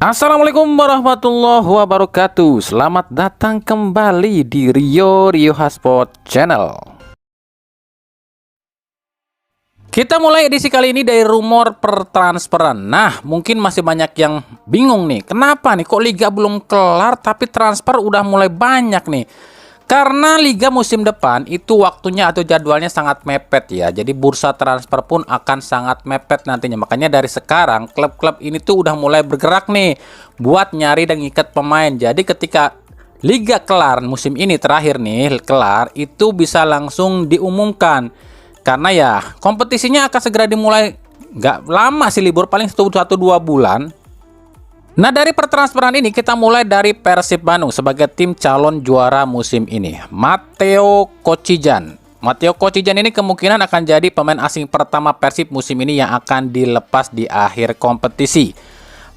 Assalamualaikum warahmatullahi wabarakatuh. Selamat datang kembali di Rio Hotspot Channel. Kita mulai edisi kali ini dari rumor pertransferan. Nah, mungkin masih banyak yang bingung nih. Kenapa nih kok liga belum kelar tapi transfer udah mulai banyak nih? Karena liga musim depan itu waktunya atau jadwalnya sangat mepet ya. Jadi bursa transfer pun akan sangat mepet nantinya. Makanya dari sekarang klub-klub ini tuh udah mulai bergerak nih buat nyari dan ngikat pemain. Jadi ketika liga kelar musim ini terakhir nih kelar, itu bisa langsung diumumkan. Karena ya kompetisinya akan segera dimulai. Nggak lama sih, libur paling 1-2 bulan. Nah, dari pertransferan ini kita mulai dari Persib Bandung sebagai tim calon juara musim ini. Matteo Kocijan. Matteo Kocijan ini kemungkinan akan jadi pemain asing pertama Persib musim ini yang akan dilepas di akhir kompetisi.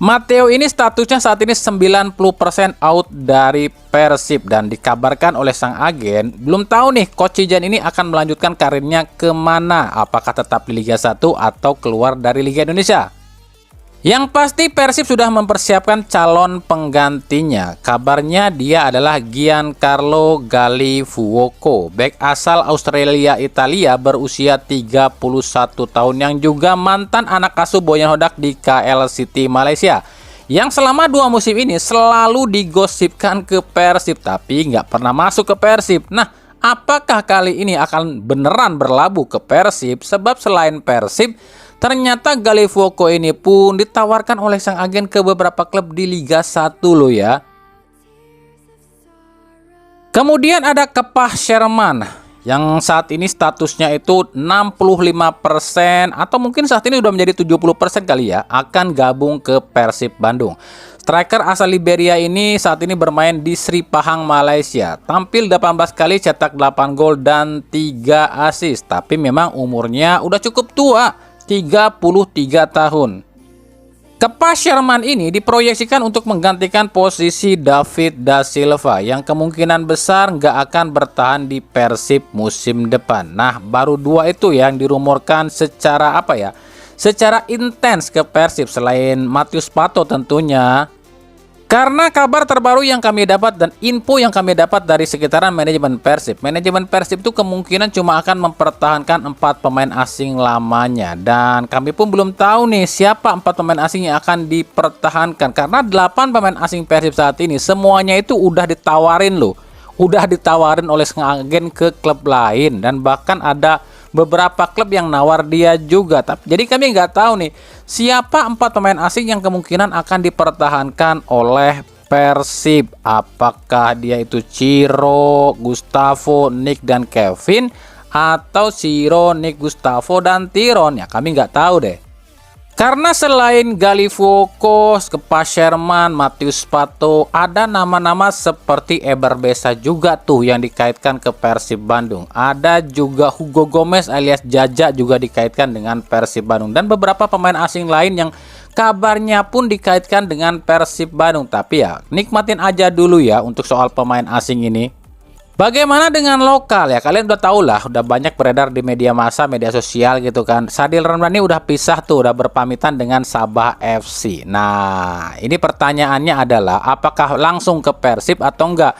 Matteo ini statusnya saat ini 90% out dari Persib dan dikabarkan oleh sang agen belum tahu nih Kocijan ini akan melanjutkan karirnya kemana, apakah tetap di Liga 1 atau keluar dari Liga Indonesia. Yang pasti Persib sudah mempersiapkan calon penggantinya. Kabarnya dia adalah Giancarlo Galli-Fuoco, bek asal Australia Italia berusia 31 tahun yang juga mantan anak asuh Boyan Hodak di KL City Malaysia. Yang selama 2 musim ini selalu digosipkan ke Persib tapi nggak pernah masuk ke Persib. Nah, apakah kali ini akan beneran berlabuh ke Persib? Sebab selain Persib, ternyata Galli-Fuoco ini pun ditawarkan oleh sang agen ke beberapa klub di Liga 1 loh ya. Kemudian ada Kepah Sherman yang saat ini statusnya itu 65% atau mungkin saat ini udah menjadi 70% kali ya, akan gabung ke Persib Bandung. Striker asal Liberia ini saat ini bermain di Sri Pahang, Malaysia. Tampil 18 kali, cetak 8 gol dan 3 assist. Tapi memang umurnya udah cukup tua, 33 tahun. Kepah Sherman ini diproyeksikan untuk menggantikan posisi David da Silva yang kemungkinan besar nggak akan bertahan di Persib musim depan. Nah, baru 2 itu yang dirumorkan secara secara intens ke Persib selain Matius Pato tentunya. Karena kabar terbaru yang kami dapat dan info yang kami dapat dari sekitaran manajemen Persib itu kemungkinan cuma akan mempertahankan 4 pemain asing lamanya. Dan kami pun belum tahu nih siapa 4 pemain asing yang akan dipertahankan. Karena 8 pemain asing Persib saat ini semuanya itu udah ditawarin loh. Udah ditawarin oleh sang agen ke klub lain. Dan bahkan ada beberapa klub yang nawar dia juga. Jadi kami nggak tahu nih siapa 4 pemain asing yang kemungkinan akan dipertahankan oleh Persib. Apakah dia itu Ciro, Gustavo, Nick dan Kevin, atau Ciro, Nick, Gustavo dan Tiron? Ya kami nggak tahu deh. Karena selain Galli-Fuoco, Kepah Sherman, Matius Pato, ada nama-nama seperti Eber Besa juga tuh yang dikaitkan ke Persib Bandung. Ada juga Hugo Gomez alias Jaja juga dikaitkan dengan Persib Bandung. Dan beberapa pemain asing lain yang kabarnya pun dikaitkan dengan Persib Bandung. Tapi ya nikmatin aja dulu ya untuk soal pemain asing ini. Bagaimana dengan lokal ya? Kalian udah tahu lah, udah banyak beredar di media massa, media sosial gitu kan. Sadil Ramdhani udah pisah tuh, udah berpamitan dengan Sabah FC. Nah, ini pertanyaannya adalah apakah langsung ke Persib atau enggak?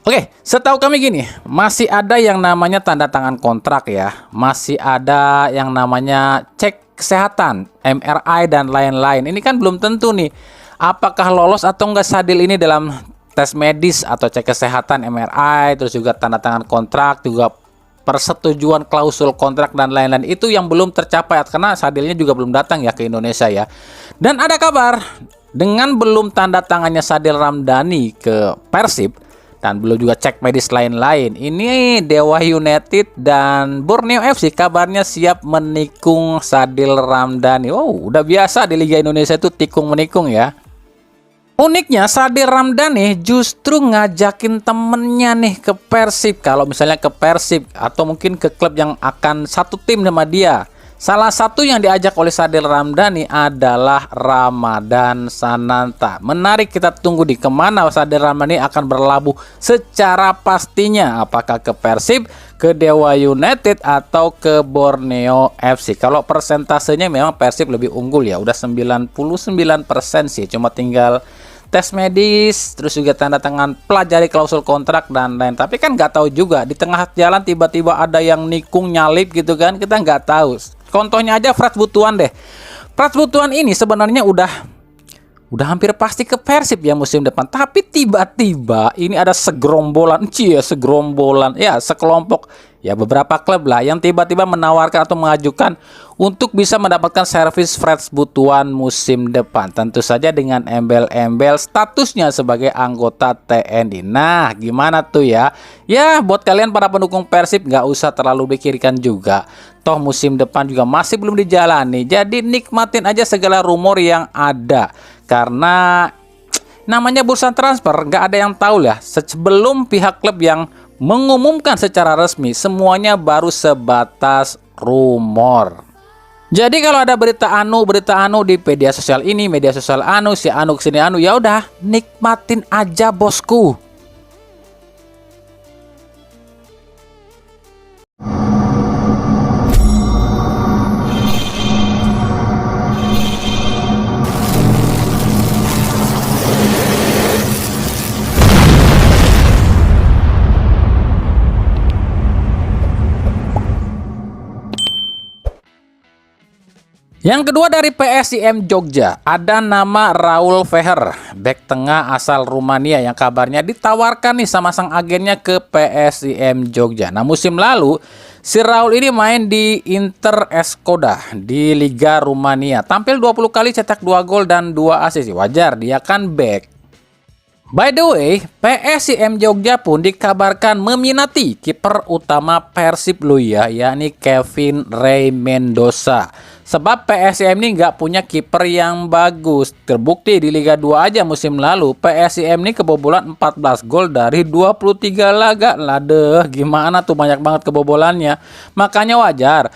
Oke, setahu kami gini, masih ada yang namanya tanda tangan kontrak ya. Masih ada yang namanya cek kesehatan, MRI dan lain-lain. Ini kan belum tentu nih apakah lolos atau enggak Sadil ini dalam tes medis atau cek kesehatan MRI, terus juga tanda tangan kontrak, juga persetujuan klausul kontrak dan lain-lain itu yang belum tercapai karena Sadilnya juga belum datang ya ke Indonesia ya. Dan ada kabar dengan belum tanda tangannya Sadil Ramdhani ke Persib dan belum juga cek medis lain-lain, ini Dewa United dan Borneo FC kabarnya siap menikung Sadil Ramdhani. Oh, udah biasa di Liga Indonesia itu tikung menikung ya. Uniknya Sadil Ramdhani justru ngajakin temennya nih ke Persib. Kalau misalnya ke Persib atau mungkin ke klub yang akan satu tim sama dia. Salah satu yang diajak oleh Sadil Ramdhani adalah Ramadan Sananta. Menarik, kita tunggu di kemana Sadil Ramdhani akan berlabuh secara pastinya. Apakah ke Persib, ke Dewa United atau ke Borneo FC. Kalau persentasenya memang Persib lebih unggul ya, udah 99% sih, cuma tinggal tes medis, terus juga tanda tangan, pelajari klausul kontrak dan lain. Tapi kan nggak tahu juga, di tengah jalan tiba-tiba ada yang nikung nyalip gitu kan, kita nggak tahu. Contohnya aja Frans Butuan deh. Frans Butuan ini sebenarnya udah hampir pasti ke Persib ya musim depan, tapi tiba-tiba ini ada segerombolan, sekelompok ya, beberapa klub lah yang tiba-tiba menawarkan atau mengajukan untuk bisa mendapatkan servis Frans Butuan musim depan, tentu saja dengan embel-embel statusnya sebagai anggota TNI. Nah, gimana tuh ya? Ya, buat kalian para pendukung Persib nggak usah terlalu pikirkan juga. Toh musim depan juga masih belum dijalani. Jadi nikmatin aja segala rumor yang ada. Karena namanya bursa transfer, nggak ada yang tahu lah. Sebelum pihak klub yang mengumumkan secara resmi, semuanya baru sebatas rumor. Jadi kalau ada berita anu di media sosial ini, media sosial anu, si anu kesini anu, ya udah nikmatin aja bosku. Yang kedua dari PSIM Jogja, ada nama Raul Veher, bek tengah asal Rumania yang kabarnya ditawarkan nih sama sang agennya ke PSIM Jogja. Nah, musim lalu si Raul ini main di Inter Skoda di Liga Rumania. Tampil 20 kali, cetak 2 gol dan 2 assist. Wajar, dia kan bek. By the way, PSIM Jogja pun dikabarkan meminati kiper utama Persib lo ya, yakni Kevin Ray Mendoza. Sebab PSIM ini nggak punya kiper yang bagus. Terbukti di Liga 2 aja musim lalu, PSIM ini kebobolan 14 gol dari 23 laga. Ladeh, gimana tuh, banyak banget kebobolannya. Makanya wajar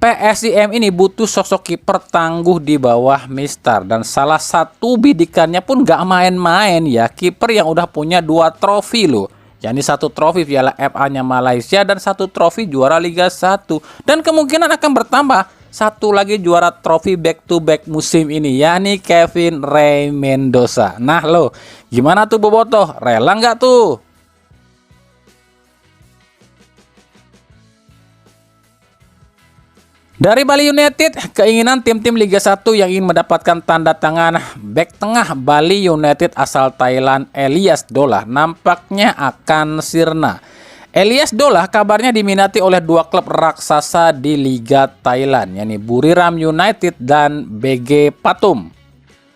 PSIM ini butuh sosok kiper tangguh di bawah Mister, dan salah satu bidikannya pun gak main-main ya, kiper yang udah punya 2 trofi loh, yakni 1 trofi Piala FA-nya Malaysia dan 1 trofi juara Liga 1, dan kemungkinan akan bertambah 1 lagi juara trofi back to back musim ini, yakni Kevin Ray Mendoza. Nah lo, gimana tuh Bobotoh, rela nggak tuh? Dari Bali United, keinginan tim-tim Liga 1 yang ingin mendapatkan tanda tangan bek tengah Bali United asal Thailand Elias Dolah nampaknya akan sirna. Elias Dolah kabarnya diminati oleh 2 klub raksasa di Liga Thailand, yakni Buriram United dan BG Pathum.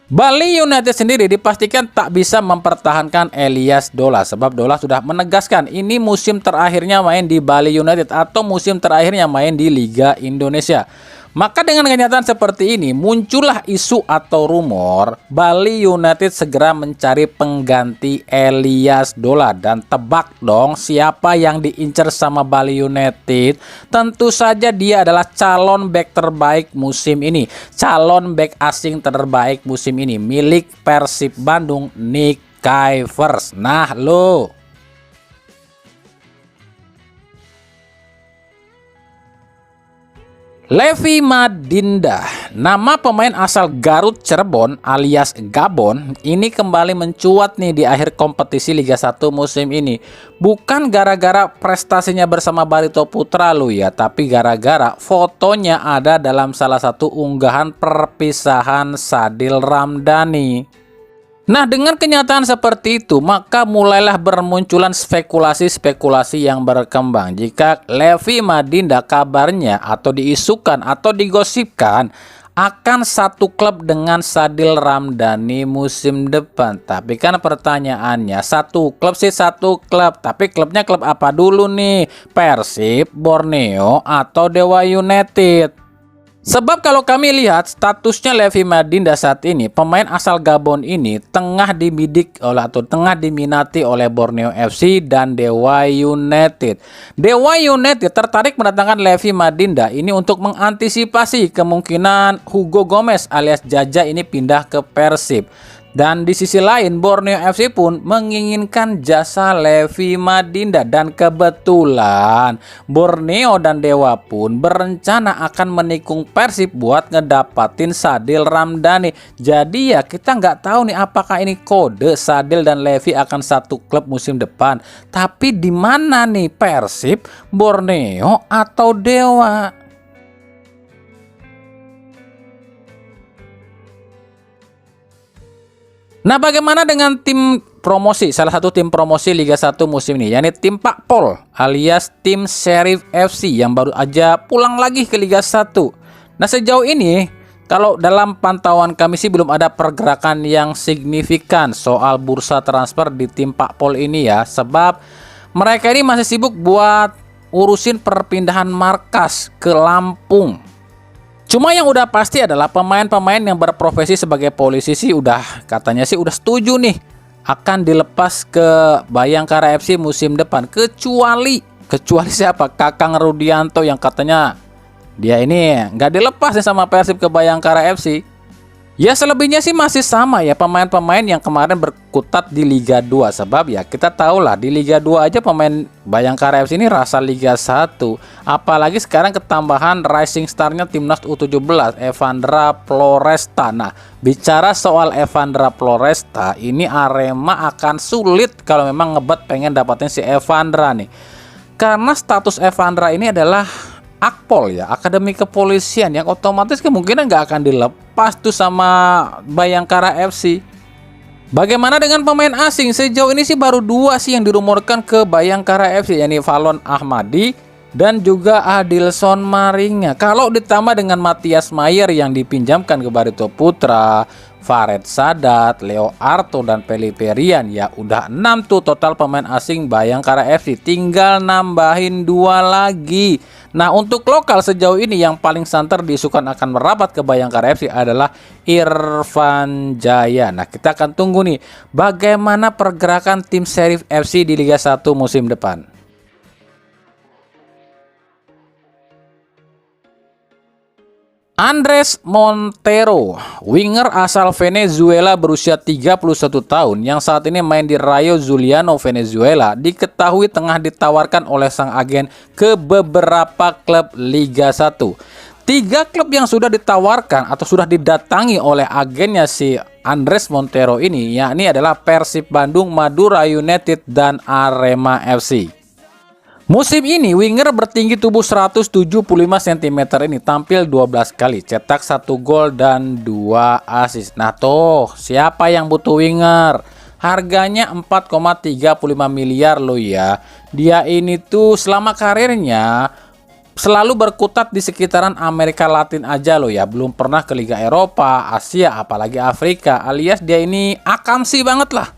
Bali United sendiri dipastikan tak bisa mempertahankan Elias Dolah, sebab Dolah sudah menegaskan ini musim terakhirnya main di Bali United atau musim terakhirnya main di Liga Indonesia. Maka dengan kenyataan seperti ini, muncullah isu atau rumor Bali United segera mencari pengganti Elias Dolah. Dan tebak dong siapa yang diincar sama Bali United? Tentu saja dia adalah calon bek terbaik musim ini, calon bek asing terbaik musim ini, milik Persib Bandung, Nick Kuipers. Nah lo, Levi Madinda, nama pemain asal Garut Cirebon alias Gabon, ini kembali mencuat nih di akhir kompetisi Liga 1 musim ini. Bukan gara-gara prestasinya bersama Barito Putra lo ya, tapi gara-gara fotonya ada dalam salah satu unggahan perpisahan Sadil Ramdhani. Nah, dengan kenyataan seperti itu, maka mulailah bermunculan spekulasi-spekulasi yang berkembang. Jika Levi Madinda kabarnya atau diisukan atau digosipkan akan satu klub dengan Sadil Ramdhani musim depan. Tapi kan pertanyaannya, satu klub sih satu klub, tapi klubnya klub apa dulu nih? Persib, Borneo, atau Dewa United? Sebab kalau kami lihat statusnya Levi Madinda saat ini, pemain asal Gabon ini tengah dibidik oleh atau tengah diminati oleh Borneo FC dan Dewa United. Dewa United tertarik mendatangkan Levi Madinda ini untuk mengantisipasi kemungkinan Hugo Gomez alias Jaja ini pindah ke Persib. Dan di sisi lain Borneo FC pun menginginkan jasa Levi Madinda, dan kebetulan Borneo dan Dewa pun berencana akan menikung Persib buat ngedapatin Sadil Ramdhani. Jadi ya kita nggak tahu nih apakah ini kode Sadil dan Levi akan satu klub musim depan. Tapi di mana nih, Persib, Borneo atau Dewa? Nah, bagaimana dengan tim promosi? Salah satu tim promosi Liga 1 musim ini, yakni tim Pak Pol alias tim Sheriff FC yang baru aja pulang lagi ke Liga 1. Nah, sejauh ini kalau dalam pantauan kami sih belum ada pergerakan yang signifikan soal bursa transfer di tim Pak Pol ini ya, sebab mereka ini masih sibuk buat urusin perpindahan markas ke Lampung. Cuma yang udah pasti adalah pemain-pemain yang berprofesi sebagai polisi sih katanya sih udah setuju nih akan dilepas ke Bayangkara FC musim depan, kecuali siapa? Kakang Rudianto yang katanya dia ini nggak dilepas nih sama Persib ke Bayangkara FC. Ya selebihnya sih masih sama ya, pemain-pemain yang kemarin berkutat di Liga 2. Sebab ya kita tahu lah di Liga 2 aja pemain Bayangkara FC ini rasa Liga 1. Apalagi sekarang ketambahan rising star-nya timnas U17 Evandra Floresta. Nah, bicara soal Evandra Floresta, ini Arema akan sulit kalau memang ngebet pengen dapatin si Evandra nih. Karena status Evandra ini adalah Akpol ya, Akademi Kepolisian, yang otomatis kemungkinan nggak akan dilepas tuh sama Bayangkara FC. Bagaimana dengan pemain asing? Sejauh ini sih baru 2 sih yang dirumorkan ke Bayangkara FC, yakni Valon Ahmadi dan juga Adilson Maringa. Kalau ditambah dengan Matias Mayer yang dipinjamkan ke Barito Putra, Fared Sadat, Leo Arto, dan Felipe Rian, ya udah 6 tuh total pemain asing Bayangkara FC. Tinggal nambahin 2 lagi. Nah, untuk lokal sejauh ini yang paling santer diisukan akan merapat ke Bayangkara FC adalah Irfan Jaya. Nah, kita akan tunggu nih bagaimana pergerakan tim Sheriff FC di Liga 1 musim depan. Andres Montero, winger asal Venezuela berusia 31 tahun yang saat ini main di Rayo Zuliano, Venezuela, diketahui tengah ditawarkan oleh sang agen ke beberapa klub Liga 1. 3 klub yang sudah ditawarkan atau sudah didatangi oleh agennya si Andres Montero ini, yakni adalah Persib Bandung, Madura United, dan Arema FC. Musim ini winger bertinggi tubuh 175 cm ini tampil 12 kali, cetak 1 gol dan 2 assist. Nah tuh, siapa yang butuh winger? Harganya 4,35 miliar loh ya. Dia ini tuh selama karirnya selalu berkutat di sekitaran Amerika Latin aja loh ya. Belum pernah ke Liga Eropa, Asia, apalagi Afrika. Alias dia ini akamsi banget lah.